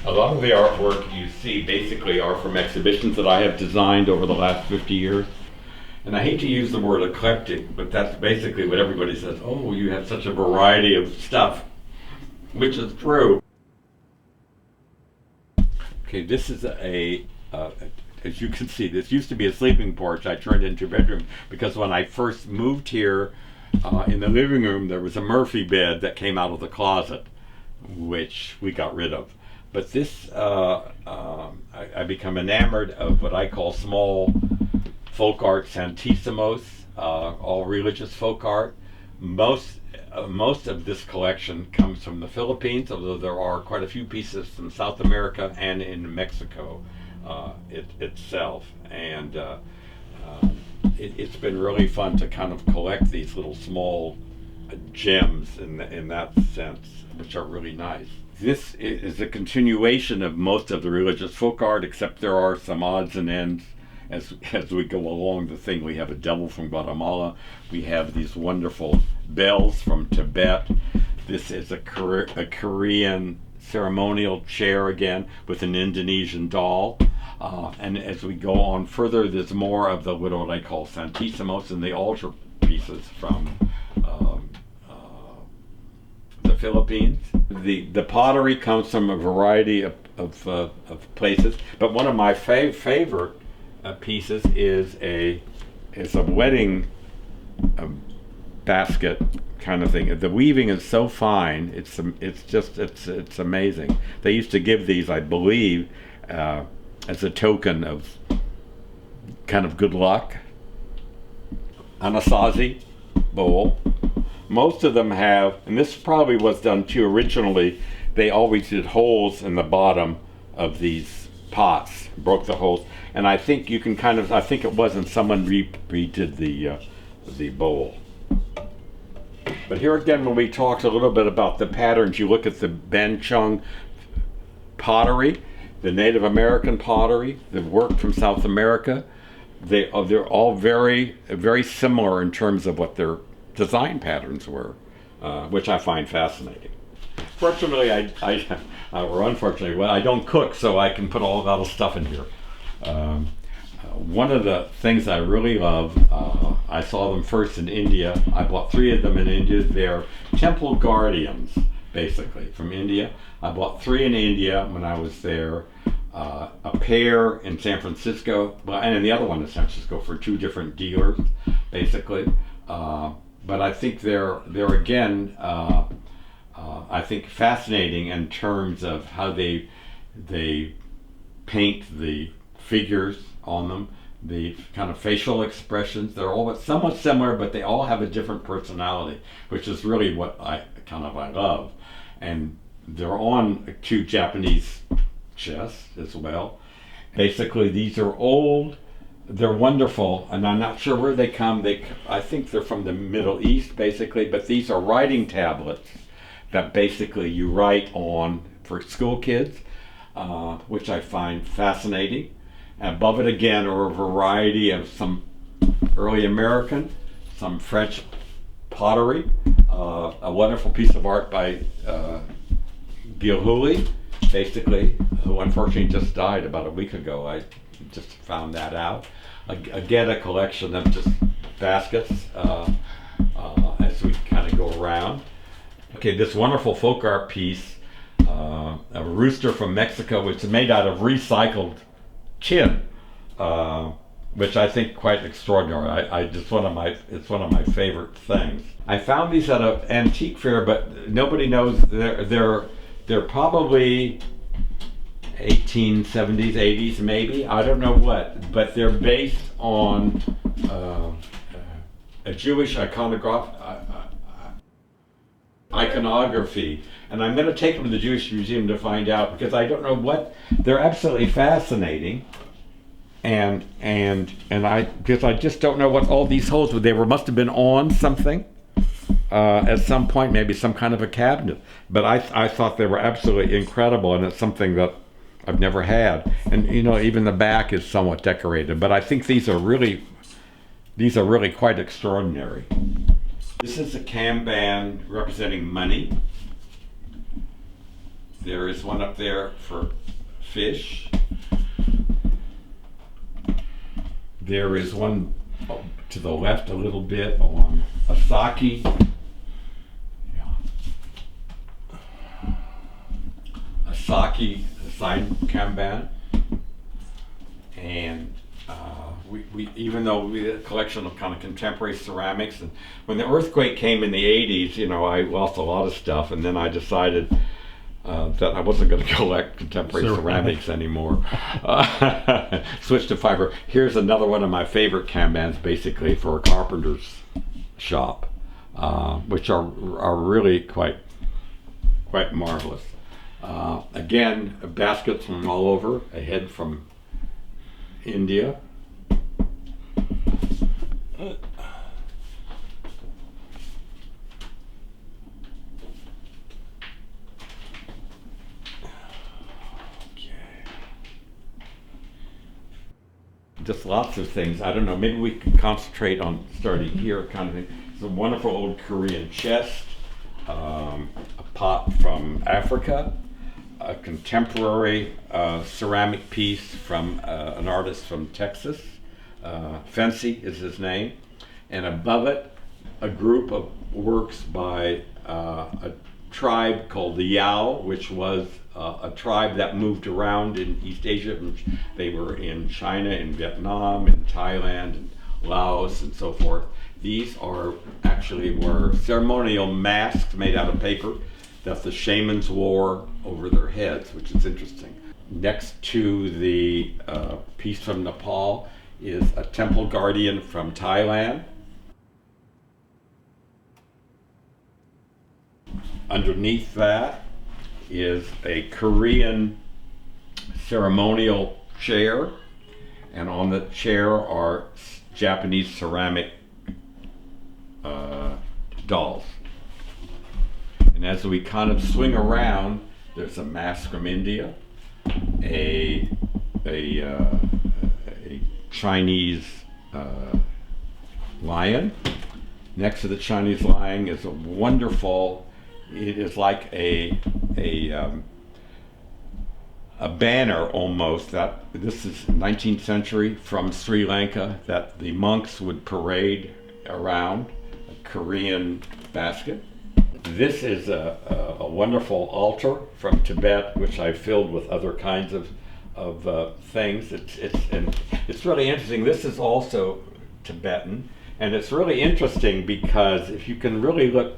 A lot of the artwork you see basically are from exhibitions that I have designed over the last 50 years. And I hate to use the word eclectic, but that's basically what everybody says. Oh, you have such a variety of stuff, which is true. Okay, this is as you can see, this used to be a sleeping porch. I turned it into a bedroom because when I first moved here, in the living room there was a Murphy bed that came out of the closet, which we got rid of. But this, I become enamored of what I call small folk art santissimos, all religious folk art. Most of this collection comes from the Philippines, although there are quite a few pieces from South America and in Mexico itself. And it's been really fun to kind of collect these little small gems in that sense, which are really nice. This is a continuation of most of the religious folk art, except there are some odds and ends as we go along the thing. We have a devil from Guatemala. We have these wonderful bells from Tibet. This is a Korean ceremonial chair again with an Indonesian doll. And as we go on further, there's more of the what I call santissimos and the altar pieces from the Philippines. The pottery comes from a variety of places, but one of my favorite pieces is a wedding basket kind of thing. The weaving is so fine. It's amazing. They used to give these, I believe, as a token of kind of good luck. Anasazi bowl. Most of them have, and this probably was done too originally, they always did holes in the bottom of these pots, broke the holes. And I think you can kind of, I think it wasn't someone redid the bowl. But here again, when we talked a little bit about the patterns, you look at the Banchung pottery, the Native American pottery, the work from South America. They're all very, very similar in terms of what their design patterns were, which I find fascinating. Fortunately, or unfortunately, well, I don't cook, so I can put all that stuff in here. One of the things I really love, I saw them first in India. I bought 3 of them in India. They're temple guardians, basically, from India. I bought 3 in India when I was there. A pair in San Francisco, and the other one in San Francisco for 2 different dealers, basically. But I think they're again, I think fascinating in terms of how they paint the figures on them, the kind of facial expressions. They're all somewhat similar, but they all have a different personality, which is really what I love. And they're on 2 Japanese chests as well. Basically, these are old. They're wonderful, and I'm not sure where they come. I think they're from the Middle East, basically, but these are writing tablets that basically you write on for school kids, which I find fascinating. Above it again are a variety of some early American, some French pottery, a wonderful piece of art by Gilhuli, basically, who unfortunately just died about a week ago. I just found that out. Again, a collection of just baskets as we kind of go around. Okay, this wonderful folk art piece, a rooster from Mexico, which is made out of recycled tin, which I think quite extraordinary. It's one of my favorite things. I found these at an antique fair, but nobody knows they're probably 1870s, 80s maybe, I don't know what, but they're based on a Jewish iconography, and I'm going to take them to the Jewish Museum to find out, because I don't know what, they're absolutely fascinating, and because I just don't know what all these holes were. They must have been on something at some point, maybe some kind of a cabinet, but I thought they were absolutely incredible, and it's something that I've never had. And even the back is somewhat decorated, but I think these are really quite extraordinary. This is a Kanban representing money. There is one up there for fish. There is one to the left a little bit on a sake. A sake, a side kanban. And we even though we had a collection of kind of contemporary ceramics, and when the earthquake came in the 80s, you know, I lost a lot of stuff, and then I decided that I wasn't going to collect contemporary ceramics anymore. Switched to fiber. Here's another one of my favorite kanbans, basically for a carpenter's shop, which are really quite marvelous. Again, baskets from all over, a head from India. Just lots of things. I don't know, maybe we can concentrate on starting here kind of thing. It's a wonderful old Korean chest, a pot from Africa, a contemporary ceramic piece from an artist from Texas. Fancy is his name. And above it, a group of works by a tribe called the Yao, which was a tribe that moved around in East Asia. They were in China, in Vietnam, in Thailand, and Laos, and so forth. These were ceremonial masks made out of paper that the shamans wore over their heads, which is interesting. Next to the piece from Nepal is a temple guardian from Thailand. Underneath that is a Korean ceremonial chair, and on the chair are Japanese ceramic dolls. And as we kind of swing around, there's a mask from India, a Chinese lion. Next to the Chinese lion is a wonderful, it is like a banner almost, that this is 19th century from Sri Lanka, that the monks would parade around, a Korean basket. This is a wonderful altar from Tibet, which I filled with other kinds of things. It's really interesting. This is also Tibetan, and it's really interesting because if you can really look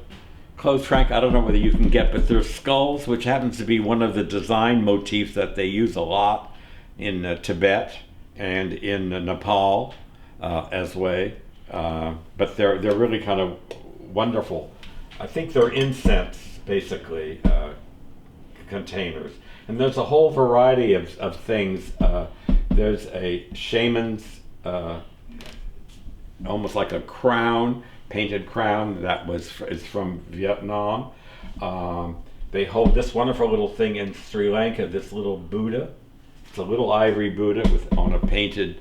close, Frank, I don't know whether you can get, but there's skulls, which happens to be one of the design motifs that they use a lot in Tibet and in Nepal as well. But they're really kind of wonderful. I think they're incense, basically, containers. And there's a whole variety of things. There's a shaman's, almost like a crown, painted crown that is from Vietnam. They hold this wonderful little thing in Sri Lanka, this little Buddha. It's a little ivory Buddha on a painted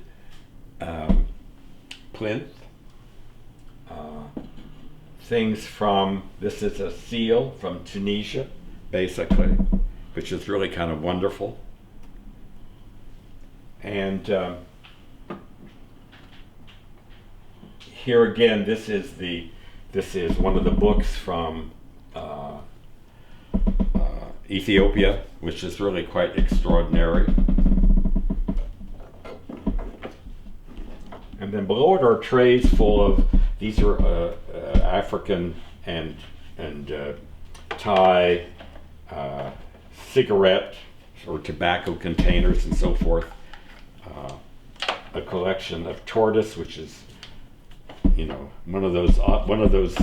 plinth. Things from, this is a seal from Tunisia, basically, which is really kind of wonderful. And here again, this is one of the books from Ethiopia, which is really quite extraordinary. And then below it are trays full of, these are African and Thai cigarette or tobacco containers and so forth. A collection of tortoise, which is, you know, one of those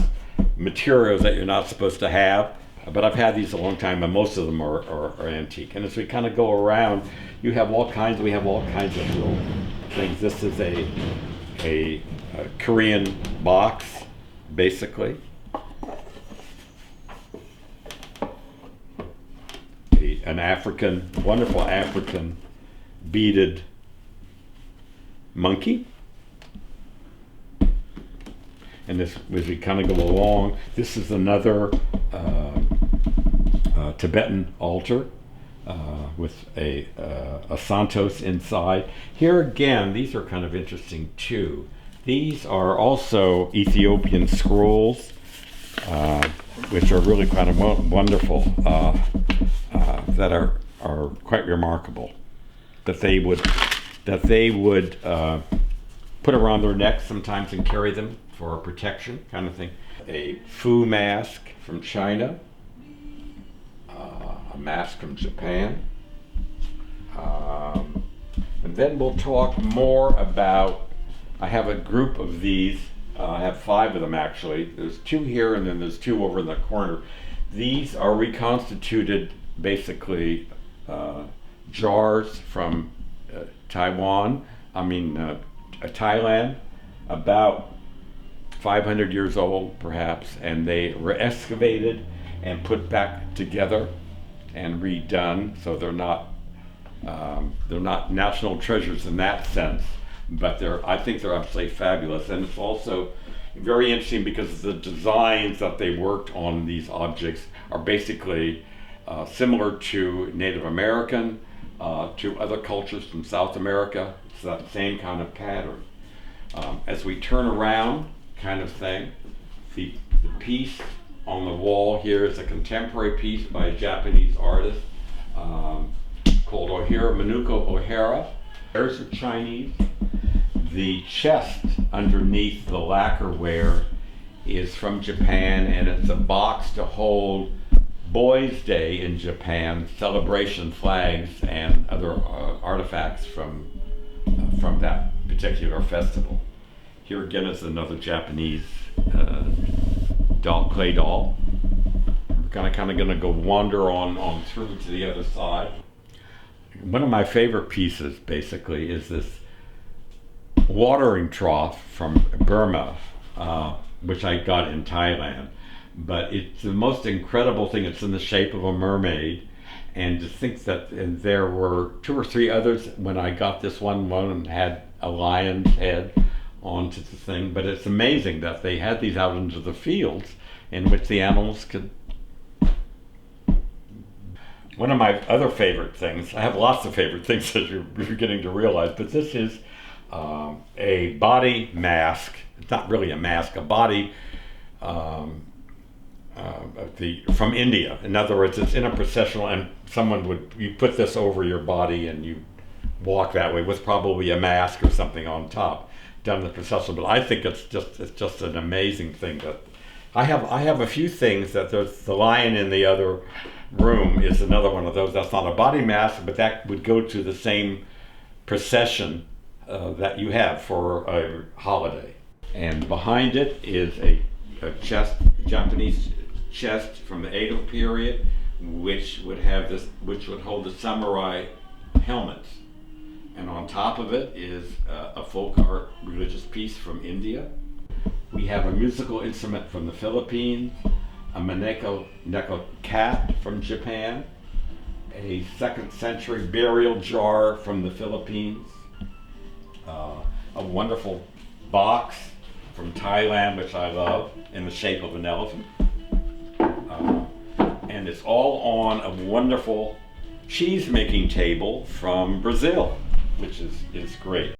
materials that you're not supposed to have. But I've had these a long time, and most of them are antique. And as we kind of go around, we have all kinds of little things. This is a Korean box, basically. An wonderful African beaded monkey. And this, as we kind of go along, this is another Tibetan altar with a Santos inside. Here again, these are kind of interesting too. These are also Ethiopian scrolls, which are really kind of wonderful, that are quite remarkable. That they would put around their necks sometimes and carry them for protection, kind of thing. A Fu mask from China, a mask from Japan, and then we'll talk more about. I have a group of these. I have 5 of them actually. There's 2 here, and then there's 2 over in the corner. These are reconstituted, basically, jars from Thailand, about 500 years old perhaps, and they were excavated and put back together and redone, so they're not national treasures in that sense, but I think they're absolutely fabulous. And it's also very interesting because the designs that they worked on these objects are basically similar to Native American, to other cultures from South America. It's that same kind of pattern. As we turn around, kind of thing, the piece on the wall here is a contemporary piece by a Japanese artist called Manuko Ohara. There's a Chinese. The chest underneath the lacquerware is from Japan, and it's a box to hold Boys' Day in Japan, celebration flags and other artifacts from that particular festival. Here again is another Japanese clay doll. We're kind of going to go wander on through to the other side. One of my favorite pieces, basically, is this watering trough from Burma, which I got in Thailand. But it's the most incredible thing. It's in the shape of a mermaid. And to think that there were 2 or 3 others when I got this one had a lion's head onto the thing. But it's amazing that they had these out into the fields in which the animals could. One of my other favorite things, I have lots of favorite things as you're beginning to realize, but this is a body mask. It's not really a mask, a body from India. In other words, it's in a processional, and you put this over your body and you walk that way with probably a mask or something on top, done in the processional. But I think it's just an amazing thing. That I have a few things. That there's the lion in the other room is another one of those. That's not a body mask, but that would go to the same procession that you have for a holiday. And behind it is a chest, Japanese chest from the Edo period, which would hold the samurai helmets. And on top of it is a folk art religious piece from India. We have a musical instrument from the Philippines, a Maneko Neko cat from Japan, a 2nd century burial jar from the Philippines, a wonderful box from Thailand, which I love, in the shape of an elephant. And it's all on a wonderful cheese making table from Brazil, which is great.